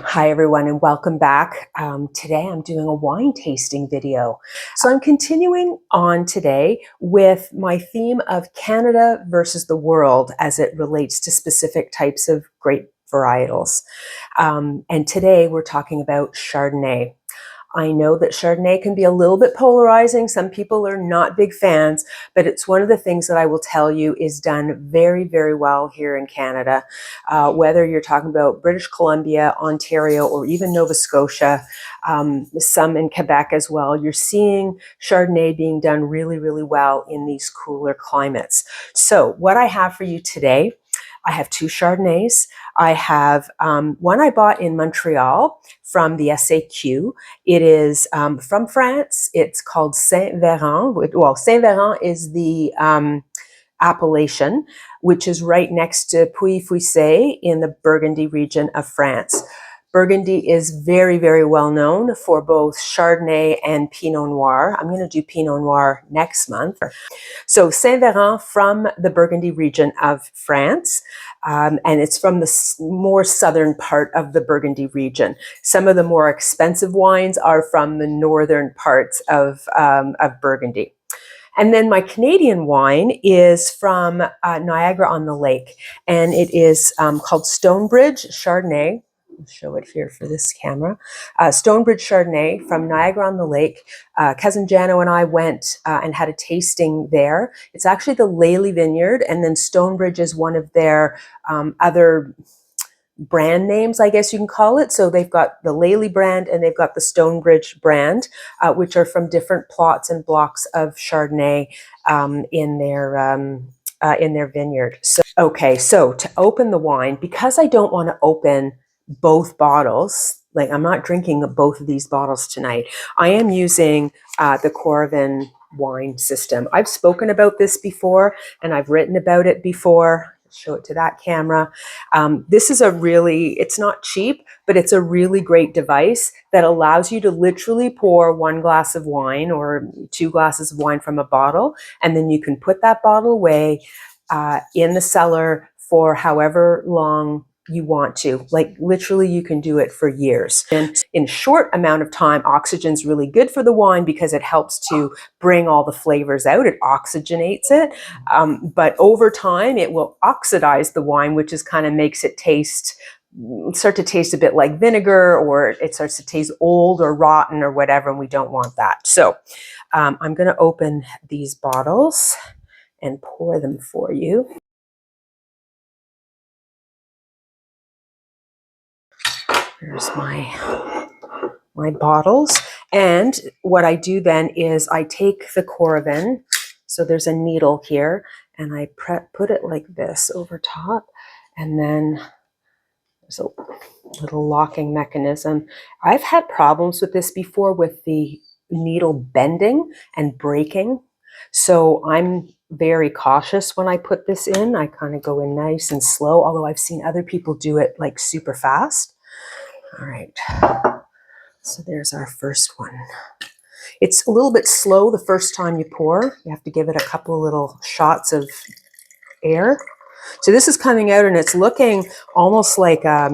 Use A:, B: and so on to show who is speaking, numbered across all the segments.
A: Hi everyone and welcome back. Today I'm doing a wine tasting video. So I'm continuing on today with my theme of Canada versus the world as it relates to specific types of grape varietals. And today we're talking about Chardonnay. I know that Chardonnay can be a little bit polarizing. Some people are not big fans, but it's one of the things that I will tell you is done very, very well here in Canada. Whether you're talking about British Columbia, Ontario, or even Nova Scotia, some in Quebec as well, you're seeing Chardonnay being done really, really well in these cooler climates. So what I have for you today, I have two Chardonnays. I have one I bought in Montreal from the SAQ. It is from France. It's called Saint-Véran. Well, Saint-Véran is the appellation, which is right next to Puy-Fouissé in the Burgundy region of France. Burgundy is very, very well known for both Chardonnay and Pinot Noir. I'm going to do Pinot Noir next month. So Saint-Véran from the Burgundy region of France, and it's from the more southern part of the Burgundy region. Some of the more expensive wines are from the northern parts of Burgundy. And then my Canadian wine is from Niagara-on-the-Lake, and it is called Stonebridge Chardonnay. I'll show it here for this camera. Stonebridge Chardonnay from Niagara-on-the-Lake. Cousin Jano and I went and had a tasting there. It's actually the Lely Vineyard, and then Stonebridge is one of their other brand names, I guess you can call it. So they've got the Lely brand and they've got the Stonebridge brand, which are from different plots and blocks of Chardonnay in their vineyard. So, okay, so to open the wine, because I don't want to open both bottles, like I'm not drinking both of these bottles tonight, I am using the Coravin wine system. I've spoken about this before and I've written about it before. Show it to that camera. This is it's not cheap, but it's a really great device that allows you to literally pour one glass of wine or 2 glasses of wine from a bottle, and then you can put that bottle away in the cellar for however long you want to. Like literally you can do it for years. And in a short amount of time, oxygen's really good for the wine because it helps to bring all the flavors out. It oxygenates it. But over time, it will oxidize the wine, which is kind of makes it start to taste a bit like vinegar, or it starts to taste old or rotten or whatever, and we don't want that. So I'm going to open these bottles and pour them for you. Here's my bottles. And what I do then is I take the Coravin, so there's a needle here, and I put it like this over top, and then there's a little locking mechanism. I've had problems with this before with the needle bending and breaking, so I'm very cautious when I put this in. I kind of go in nice and slow, although I've seen other people do it like super fast. All right, so there's our first one. It's a little bit slow the first time you pour. You have to give it a couple of little shots of air. So this is coming out and it's looking almost like a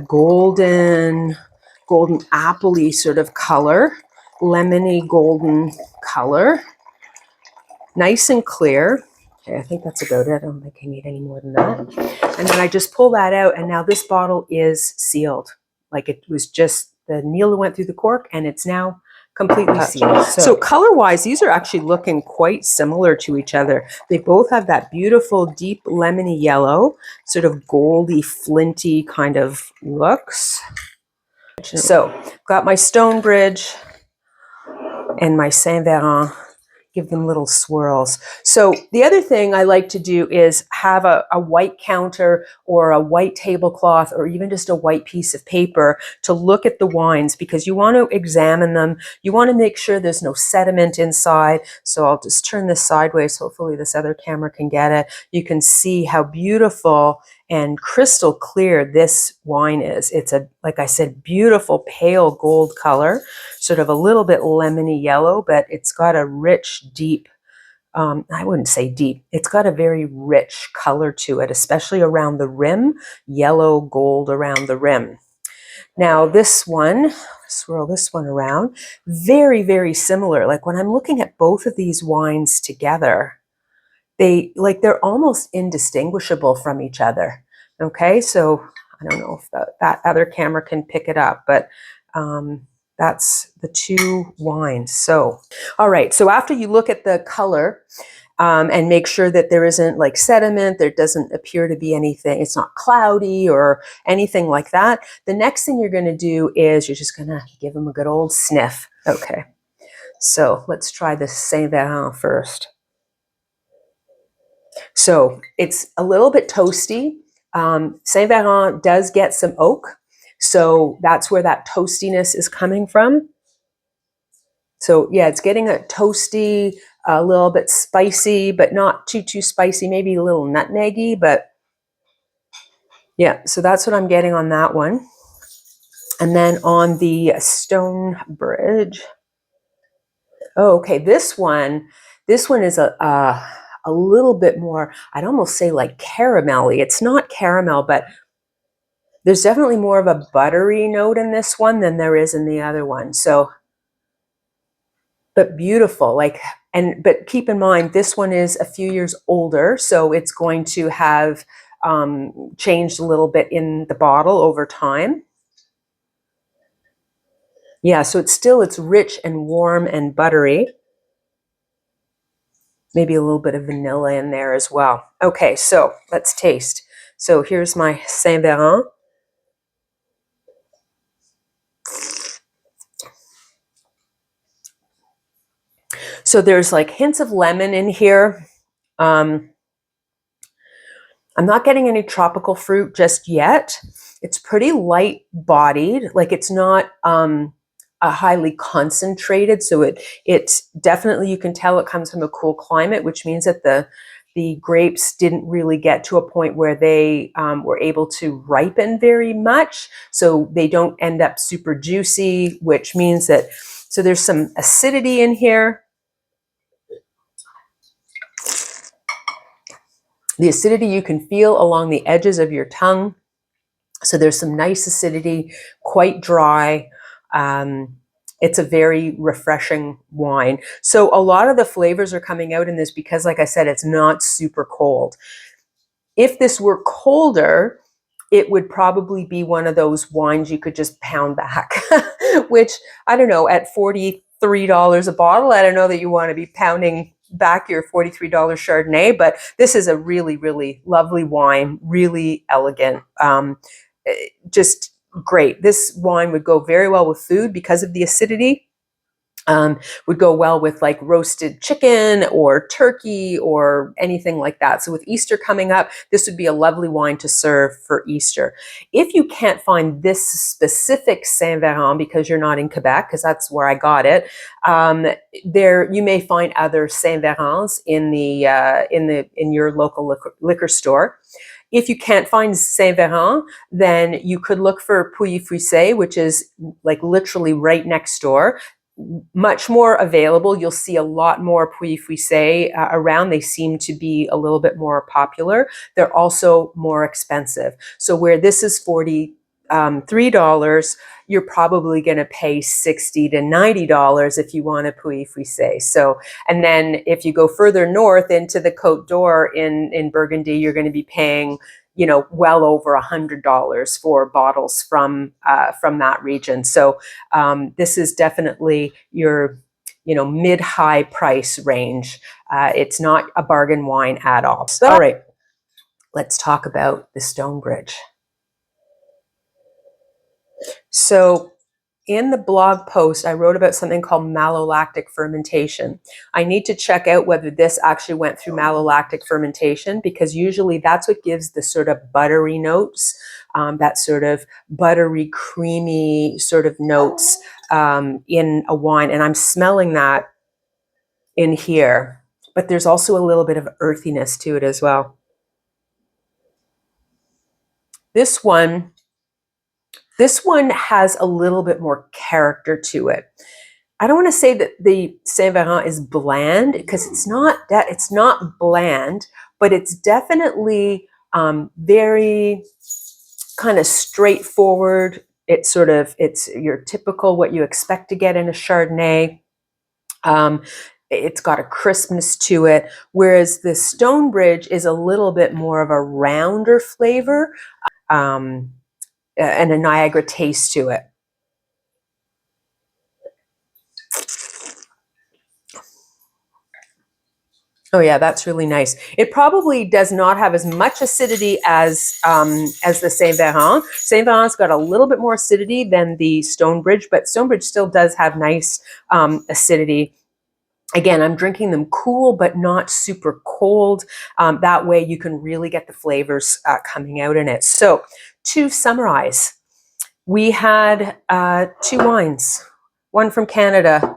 A: golden apple-y sort of color, lemony golden color. Nice and clear. Okay, I think that's about it. I don't think I need any more than that. And then I just pull that out, and now this bottle is sealed. Like it was just the needle went through the cork, and it's now completely sealed. So color-wise, these are actually looking quite similar to each other. They both have that beautiful deep lemony yellow, sort of goldy, flinty kind of looks. So got my Stonebridge and my Saint-Véran. Give them little swirls. So the other thing I like to do is have a white counter or a white tablecloth or even just a white piece of paper to look at the wines, because you want to examine them. You want to make sure there's no sediment inside. So I'll just turn this sideways. Hopefully this other camera can get it. You can see how beautiful and crystal clear this wine is. It's like I said, beautiful pale gold color, sort of a little bit lemony yellow, but it's got a rich, deep, I wouldn't say deep, it's got a very rich color to it, especially around the rim, yellow gold around the rim. Now this one, swirl this one around, very, very similar. Like when I'm looking at both of these wines together, they're almost indistinguishable from each other. Okay, so I don't know if that other camera can pick it up, but that's the two wines. So, all right, so after you look at the color, and make sure that there isn't like sediment, there doesn't appear to be anything, it's not cloudy or anything like that. The next thing you're gonna do is you're just gonna give them a good old sniff. Okay, so let's try the Saint Verin first. So it's a little bit toasty. Saint Verin does get some oak, so that's where that toastiness is coming from. So yeah, it's getting a toasty, a little bit spicy, but not too spicy, maybe a little nutmeggy, but yeah, so that's what I'm getting on that one. And then on the Stonebridge, oh, okay, this one is a little bit more, I'd almost say like caramelly. It's not caramel, but there's definitely more of a buttery note in this one than there is in the other one. So, but beautiful, like, but keep in mind, this one is a few years older, so it's going to have changed a little bit in the bottle over time. Yeah, so it's rich and warm and buttery. Maybe a little bit of vanilla in there as well. Okay, so let's taste. So here's my Saint Verin. So there's like hints of lemon in here. I'm not getting any tropical fruit just yet. It's pretty light bodied, like it's not a highly concentrated. So it's definitely, you can tell it comes from a cool climate, which means that the grapes didn't really get to a point where they were able to ripen very much. So they don't end up super juicy, which means that, so there's some acidity in here. The acidity you can feel along the edges of your tongue. So there's some nice acidity, quite dry. It's a very refreshing wine. So a lot of the flavors are coming out in this because, like I said, it's not super cold. If this were colder, it would probably be one of those wines you could just pound back, which, I don't know, at $43 a bottle, I don't know that you want to be pounding back your $43 Chardonnay, but this is a really, really lovely wine, really elegant, just great. This wine would go very well with food because of the acidity. Would go well with like roasted chicken or turkey or anything like that. So with Easter coming up, this would be a lovely wine to serve for Easter. If you can't find this specific Saint Verin because you're not in Quebec, because that's where I got it, there you may find other Saint Verins in your local liquor store. If you can't find Saint Verin, then you could look for Pouilly-Fuissé, which is like literally right next door. Much more available. You'll see a lot more Pouilly-Fuissé around. They seem to be a little bit more popular. They're also more expensive. So where this is $43, you're probably going to pay $60 to $90 if you want a Pouilly-Fuissé. So, and then if you go further north into the Côte d'Or in Burgundy, you're going to be paying, you know, well over $100 for bottles from that region. So this is definitely your, you know, mid-high price range. It's not a bargain wine at all. So, all right, let's talk about the Stonebridge. So in the blog post, I wrote about something called malolactic fermentation. I need to check out whether this actually went through malolactic fermentation, because usually that's what gives the sort of buttery notes, that sort of buttery, creamy sort of notes in a wine. And I'm smelling that in here, but there's also a little bit of earthiness to it as well. This one has a little bit more character to it. I don't want to say that the Saint Verin is bland, because it's not bland, but it's definitely very kind of straightforward. it's your typical, what you expect to get in a Chardonnay. It's got a crispness to it, whereas the Stonebridge is a little bit more of a rounder flavor, and a Niagara taste to it. Oh yeah, that's really nice. It probably does not have as much acidity as the Saint Véran. Saint Véran's got a little bit more acidity than the Stonebridge, but Stonebridge still does have nice acidity. Again, I'm drinking them cool, but not super cold. That way you can really get the flavors coming out in it. So to summarize, we had 2 wines, one from Canada,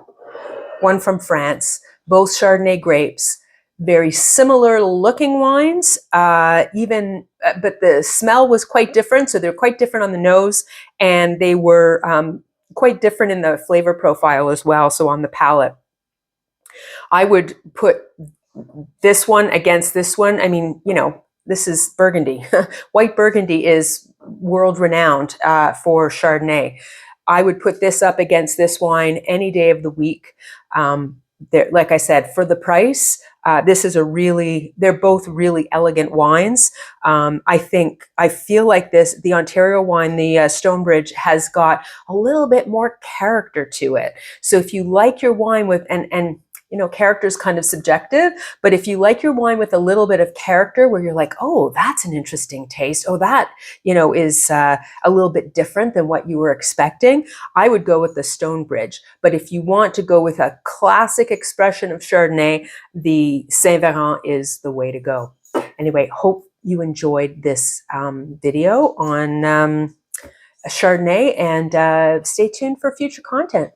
A: one from France, both Chardonnay grapes. Very similar looking wines, but the smell was quite different. So they're quite different on the nose, and they were quite different in the flavor profile as well. So on the palate, I would put this one against this one. I mean, this is Burgundy. White Burgundy is world renowned for Chardonnay. I would put this up against this wine any day of the week. Like I said, for the price, they're both really elegant wines. I feel like the Ontario wine, the Stonebridge, has got a little bit more character to it. So if you like your wine with, and character is kind of subjective, but if you like your wine with a little bit of character where you're like, oh, that's an interesting taste. Oh, that, is a little bit different than what you were expecting, I would go with the Stonebridge. But if you want to go with a classic expression of Chardonnay, the Saint Véran is the way to go. Anyway, hope you enjoyed this video on Chardonnay, and stay tuned for future content.